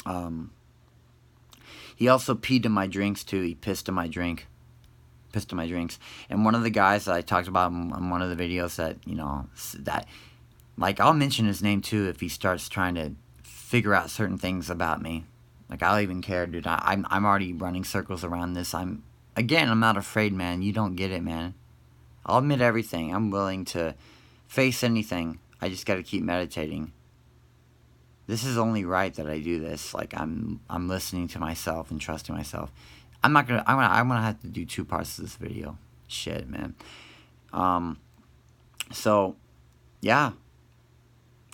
Um, he also peed in my drinks too. He pissed in my drink. Pissed in my drinks. And one of the guys that I talked about in one of the videos that, you know, that, like, I'll mention his name too if he starts trying to figure out certain things about me. Like, I don't even care, dude. I'm already running circles around this. I'm not afraid, man. You don't get it, man. I'll admit everything. I'm willing to face anything. I just got to keep meditating. This is only right that I do this. Like, I'm listening to myself and trusting myself. I'm gonna have to do 2 parts of this video. Shit, man. So yeah.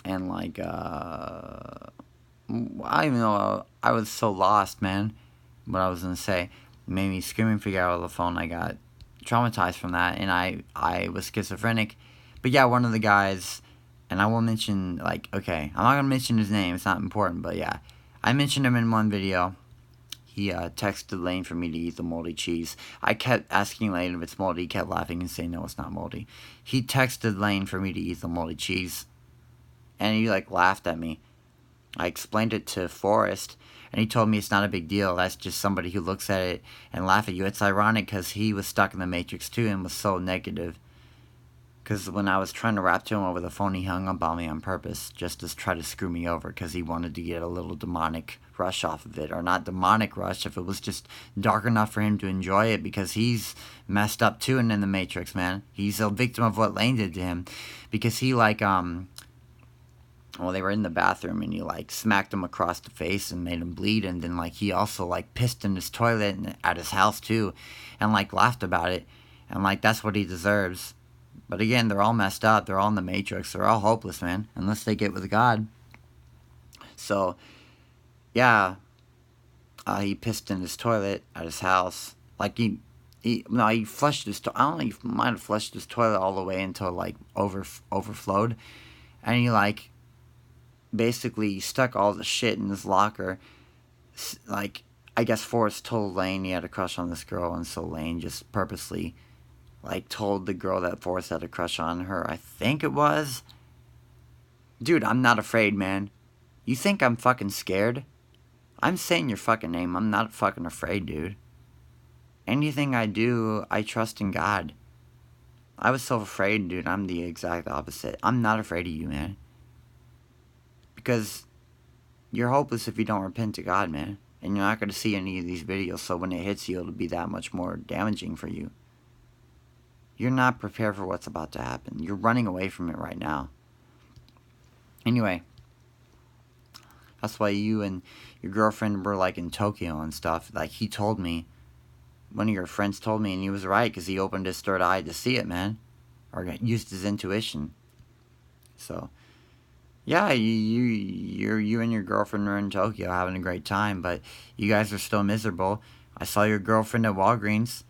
And like I don't even know, I was so lost, man. What I was gonna say. It made me screaming for out of the phone. I got traumatized from that, and I was schizophrenic. But yeah, one of the guys, and I will mention, like, okay, I'm not gonna mention his name, it's not important, but yeah, I mentioned him in one video. He texted Lane for me to eat the moldy cheese. I kept asking Lane if it's moldy. He kept laughing and saying, no, it's not moldy. He texted Lane for me to eat the moldy cheese. And he, like, laughed at me. I explained it to Forrest, and he told me it's not a big deal. That's just somebody who looks at it and laugh at you. It's ironic because he was stuck in the Matrix too and was so negative. Because when I was trying to rap to him over the phone, he hung up on me on purpose just to try to screw me over because he wanted to get a little demonic rush off of it. Or not demonic rush, if it was just dark enough for him to enjoy it, because he's messed up too and in the Matrix, man. He's a victim of what Lane did to him. Because he, like, well, they were in the bathroom and he, like, smacked him across the face and made him bleed. And then, like, he also, like, pissed in his toilet at his house too and, like, laughed about it. And, like, that's what he deserves. But again, they're all messed up. They're all in the Matrix. They're all hopeless, man, unless they get with God. So, yeah, he pissed in his toilet at his house. Like, he flushed his I don't know, he might have flushed his toilet all the way until, like, overflowed. And he, like, basically stuck all the shit in his locker. Like, I guess Forrest told Lane he had a crush on this girl, and so Lane just purposely, like, told the girl that Forrest had a crush on her, I think it was. Dude, I'm not afraid, man. You think I'm fucking scared? I'm saying your fucking name. I'm not fucking afraid, dude. Anything I do, I trust in God. I was so afraid, dude. I'm the exact opposite. I'm not afraid of you, man. Because you're hopeless if you don't repent to God, man. And you're not going to see any of these videos, so when it hits you, it'll be that much more damaging for you. You're not prepared for what's about to happen. You're running away from it right now. Anyway, that's why you and your girlfriend were, like, in Tokyo and stuff. Like, he told me, one of your friends told me, and he was right, because he opened his third eye to see it, man. Or used his intuition. So, yeah, you and your girlfriend are in Tokyo having a great time, but you guys are still miserable. I saw your girlfriend at Walgreens.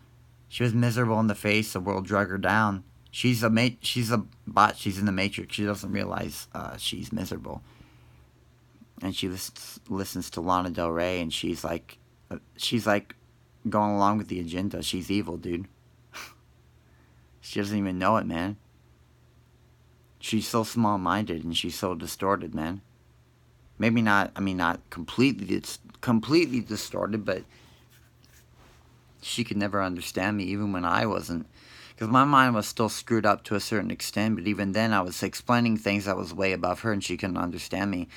She was miserable in the face. The world drug her down. She's a bot. She's in the Matrix. She doesn't realize she's miserable. And she listens to Lana Del Rey, and she's like going along with the agenda. She's evil, dude. She doesn't even know it, man. She's so small-minded and she's so distorted, man. Maybe not. I mean, not completely. It's completely distorted, but she could never understand me, even when I wasn't. Because my mind was still screwed up to a certain extent, but even then I was explaining things that was way above her and she couldn't understand me.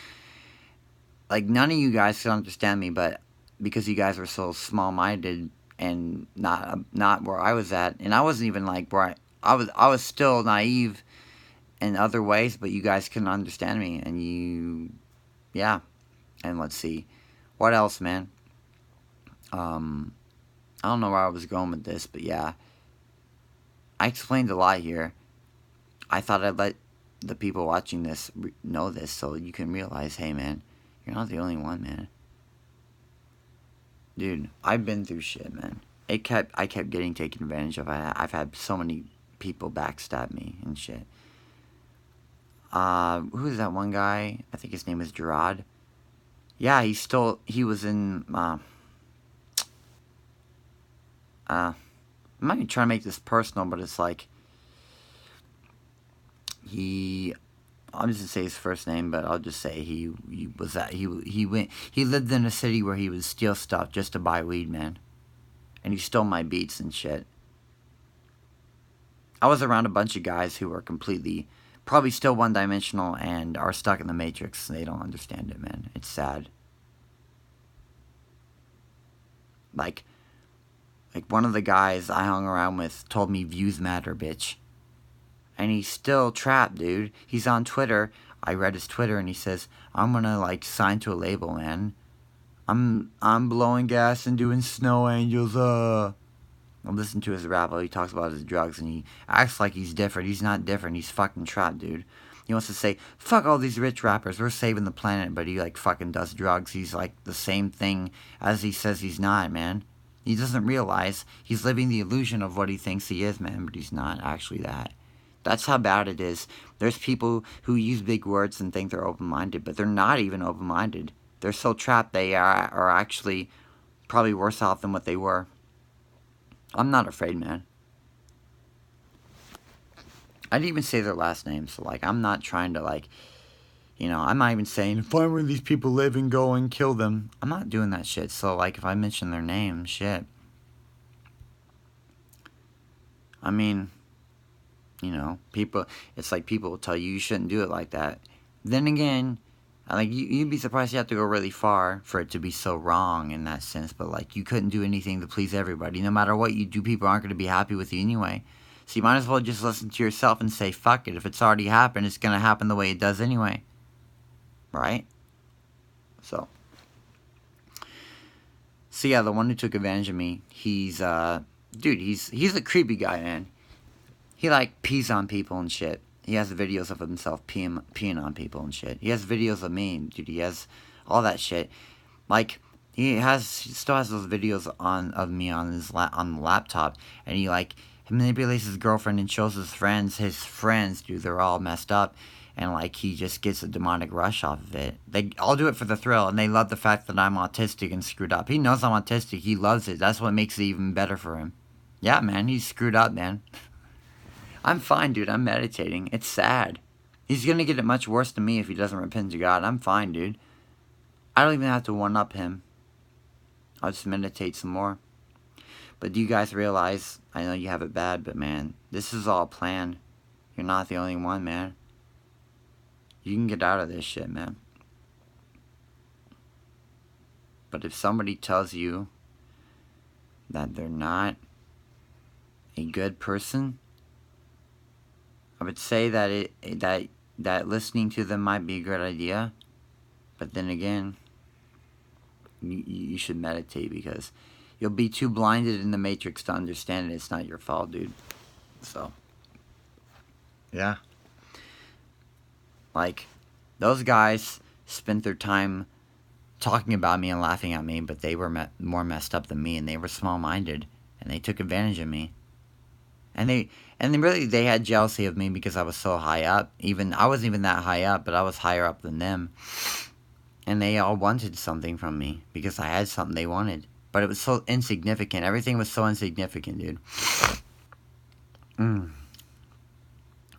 Like, none of you guys could understand me, but because you guys were so small-minded and not where I was at, and I wasn't even, like, where I was still naive in other ways, but you guys couldn't understand me, and yeah. And let's see. What else, man? I don't know where I was going with this, but yeah. I explained a lot here. I thought I'd let the people watching this know this so you can realize, hey, man, you're not the only one, man. Dude, I've been through shit, man. I kept getting taken advantage of. I've had so many people backstab me and shit. Who is that one guy? I think his name is Gerard. Yeah, he was in, I'm not even trying to make this personal, but it's like, he I'm just gonna say his first name, but I'll just say he was that he lived in a city where he would steal stuff just to buy weed, man, and he stole my beats and shit. I was around a bunch of guys who were completely, probably still one-dimensional and are stuck in the Matrix. They don't understand it, man. It's sad. Like one of the guys I hung around with told me views matter, bitch. And he's still trapped, dude. He's on Twitter. I read his Twitter and he says, I'm gonna like sign to a label, man. I'm blowing gas and doing snow angels, I listen to his rap while he talks about his drugs and he acts like he's different. He's not different. He's fucking trapped, dude. He wants to say, fuck all these rich rappers. We're saving the planet. But he like fucking does drugs. He's like the same thing as he says he's not, man. He doesn't realize he's living the illusion of what he thinks he is, man. But he's not actually that. That's how bad it is. There's people who use big words and think they're open-minded. But they're not even open-minded. They're so trapped they are actually probably worse off than what they were. I'm not afraid, man. I didn't even say their last name, so, like, I'm not trying to, like, you know, I'm not even saying, find where these people live and go and kill them. I'm not doing that shit, so, like, if I mention their name, shit. I mean, you know, people, it's like people will tell you you shouldn't do it like that. Then again, like, you'd be surprised you have to go really far for it to be so wrong in that sense. But, like, you couldn't do anything to please everybody. No matter what you do, people aren't going to be happy with you anyway. So you might as well just listen to yourself and say, fuck it. If it's already happened, it's going to happen the way it does anyway. Right? So yeah, the one who took advantage of me, he's, dude, he's a creepy guy, man. He, like, pees on people and shit. He has videos of himself peeing on people and shit. He has videos of me, dude. He has all that shit. Like, he still has those videos of me on the laptop, and he manipulates his girlfriend and shows his friends. His friends, dude, they're all messed up, and like he just gets a demonic rush off of it. They all do it for the thrill, and they love the fact that I'm autistic and screwed up. He knows I'm autistic. He loves it. That's what makes it even better for him. Yeah, man, he's screwed up, man. I'm fine, dude. I'm meditating. It's sad. He's going to get it much worse than me if he doesn't repent to God. I'm fine, dude. I don't even have to one-up him. I'll just meditate some more. But do you guys realize, I know you have it bad, but man, this is all planned. You're not the only one, man. You can get out of this shit, man. But if somebody tells you that they're not a good person, I would say that listening to them might be a good idea, but then again, you should meditate because you'll be too blinded in the Matrix to understand it. It's not your fault, dude. So, yeah. Like, those guys spent their time talking about me and laughing at me, but they were more messed up than me, and they were small-minded, and they took advantage of me. And they had jealousy of me because I was so high up. I wasn't even that high up, but I was higher up than them. And they all wanted something from me because I had something they wanted. But it was so insignificant. Everything was so insignificant, dude.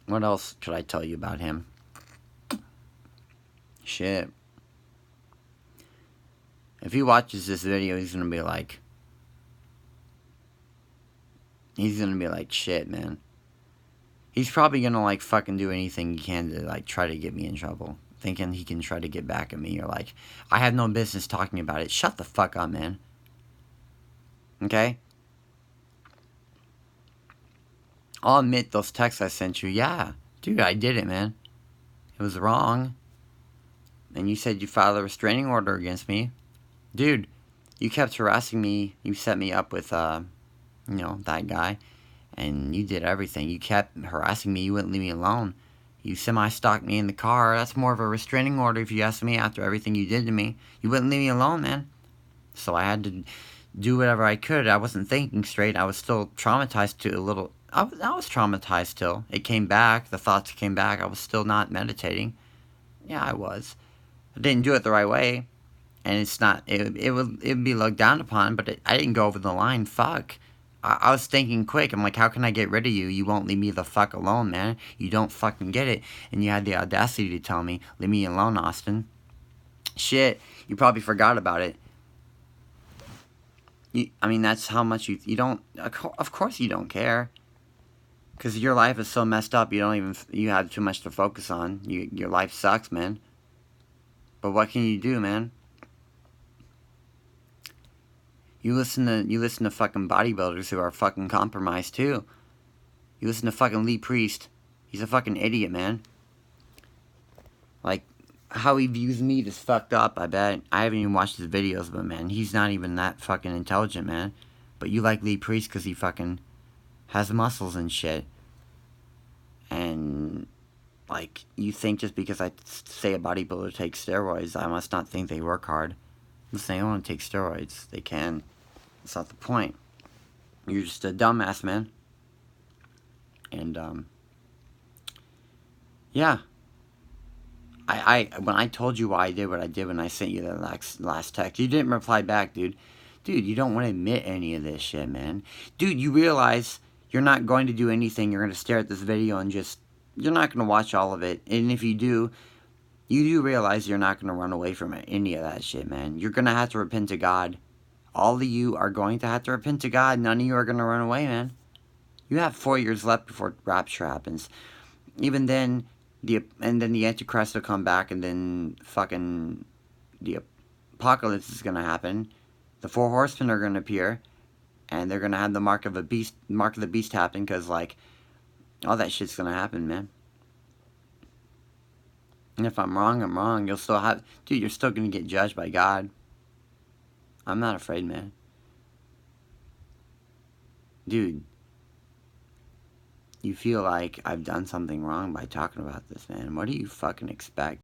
What else could I tell you about him? Shit. If he watches this video, he's gonna be like, shit, man. He's probably gonna, like, fucking do anything he can to, like, try to get me in trouble. Thinking he can try to get back at me. Or, like, I have no business talking about it. Shut the fuck up, man. Okay? I'll admit those texts I sent you. Yeah. Dude, I did it, man. It was wrong. And you said you filed a restraining order against me. Dude, you kept harassing me. You set me up with, you know, that guy, and you did everything. You kept harassing me. You wouldn't leave me alone. You semi-stalked me in the car. That's more of a restraining order if you ask me after everything you did to me. You wouldn't leave me alone, man. So I had to do whatever I could. I wasn't thinking straight. I was still traumatized to a little. I was traumatized still. It came back. The thoughts came back. I was still not meditating. Yeah, I was. I didn't do it the right way. And it's not, it would be looked down upon, but I didn't go over the line. Fuck. I was thinking quick. I'm like, how can I get rid of you? You won't leave me the fuck alone, man. You don't fucking get it. And you had the audacity to tell me, leave me alone, Austin. Shit, you probably forgot about it. I mean, that's how much you don't. Of course, you don't care, because your life is so messed up. You have too much to focus on. Your life sucks, man. But what can you do, man? You listen to fucking bodybuilders who are fucking compromised too. You listen to fucking Lee Priest. He's a fucking idiot, man. Like, how he views meat is fucked up, I bet. I haven't even watched his videos, but man, he's not even that fucking intelligent, man. But you like Lee Priest because he fucking has muscles and shit. And, like, you think just because I say a bodybuilder takes steroids, I must not think they work hard. Listen, they don't want to take steroids. They can. That's not the point. You're just a dumbass, man. And, yeah. When I told you why I did what I did when I sent you that last text, you didn't reply back, dude. Dude, you don't want to admit any of this shit, man. Dude, you realize you're not going to do anything. You're going to stare at this video and you're not going to watch all of it. And if you do realize you're not going to run away from any of that shit, man. You're going to have to repent to God. All of you are going to have to repent to God. None of you are going to run away, man. You have 4 years left before rapture happens. Even then, and then the Antichrist will come back, and then fucking the apocalypse is gonna happen. The 4 horsemen are gonna appear, and they're gonna have the mark of the beast happen, because like all that shit's gonna happen, man. And if I'm wrong, I'm wrong. You'll still have, dude. You're still gonna get judged by God. I'm not afraid, man. Dude, you feel like I've done something wrong by talking about this, man. What do you fucking expect?